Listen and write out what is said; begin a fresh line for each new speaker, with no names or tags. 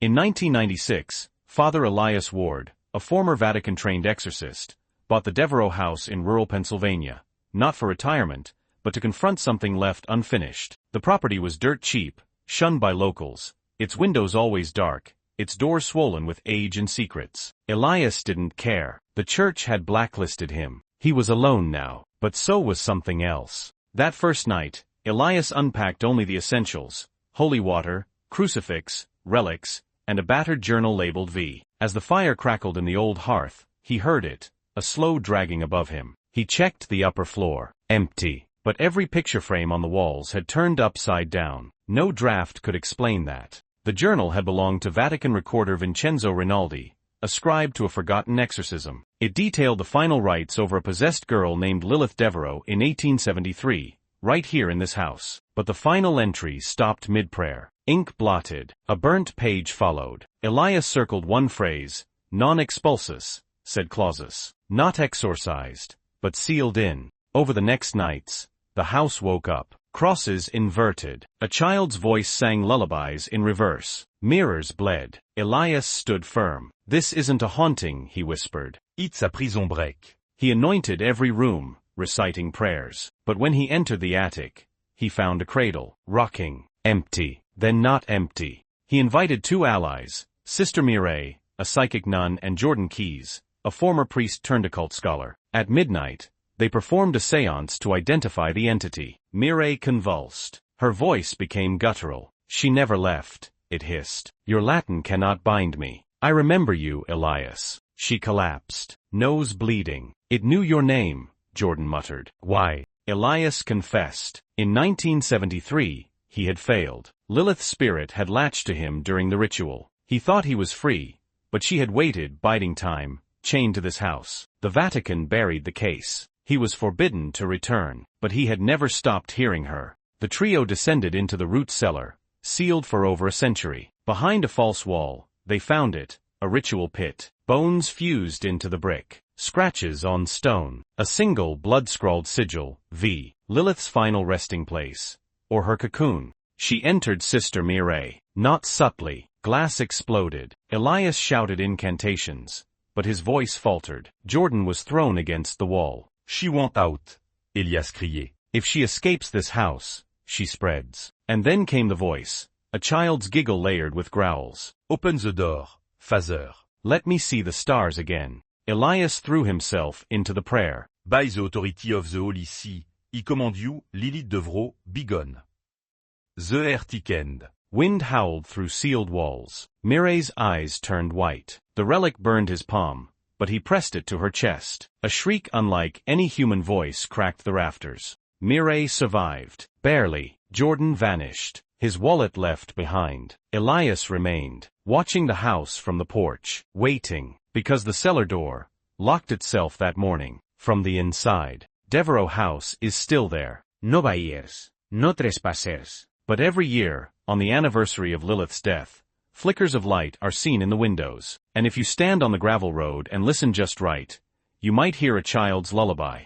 In 1996, Father Elias Ward, a former Vatican-trained exorcist, bought the Deveraux House in rural Pennsylvania, not for retirement, but to confront something left unfinished. The property was dirt cheap, shunned by locals, its windows always dark, its doors swollen with age and secrets. Elias didn't care. The church had blacklisted him. He was alone now, but so was something else. That first night, Elias unpacked only the essentials: holy water, crucifix, relics, and a battered journal labeled V. As the fire crackled in the old hearth, he heard it, a slow dragging above him. He checked the upper floor. Empty. But every picture frame on the walls had turned upside down. No draft could explain that. The journal had belonged to Vatican recorder Vincenzo Rinaldi, ascribed to a forgotten exorcism. It detailed the final rites over a possessed girl named Lilith Deveraux in 1873, right here in this house. But the final entry stopped mid-prayer. Ink blotted. A burnt page followed. Elias circled one phrase: non expulsus, said clausus. Not exorcised, but sealed in. Over the next nights, the house woke up. Crosses inverted. A child's voice sang lullabies in reverse. Mirrors bled. Elias stood firm. This isn't a haunting, he whispered.
It's a prison break.
He anointed every room, reciting prayers. But when he entered the attic, he found a cradle, rocking, empty, then not empty. He invited two allies, Sister Mireille, a psychic nun, and Jordan Keyes, a former priest-turned-occult scholar. At midnight, they performed a séance to identify the entity. Mireille convulsed. Her voice became guttural. She never left, it hissed. Your Latin cannot bind me. I remember you, Elias. She collapsed, nose bleeding. It knew your name, Jordan muttered. Why? Elias confessed. In 1973, he had failed. Lilith's spirit had latched to him during the ritual. He thought he was free, but she had waited, biding time, chained to this house. The Vatican buried the case. He was forbidden to return, but he had never stopped hearing her. The trio descended into the root cellar, sealed for over a century. Behind a false wall, they found it, a ritual pit. Bones fused into the brick. Scratches on stone. A single blood-scrawled sigil, V. Lilith's final resting place. Or her cocoon. She entered Sister Mireille. Not subtly. Glass exploded. Elias shouted incantations, but his voice faltered. Jordan was thrown against the wall.
She won't out, Elias criait.
If she escapes this house, she spreads. And then came the voice, a child's giggle layered with growls.
Open the door, Father.
Let me see the stars again. Elias threw himself into the prayer.
By the authority of the Holy See, I command you, Lilith Deveraux, begone. The air thickened.
Wind howled through sealed walls. Mireille's eyes turned white. The relic burned his palm, but he pressed it to her chest. A shriek unlike any human voice cracked the rafters. Mireille survived. Barely. Jordan vanished. His wallet left behind. Elias remained, watching the house from the porch, waiting, because the cellar door locked itself that morning, from the inside. Deveraux House is still there.
No buyers, no trespassers.
But every year, on the anniversary of Lilith's death, flickers of light are seen in the windows, and if you stand on the gravel road and listen just right, you might hear a child's lullaby.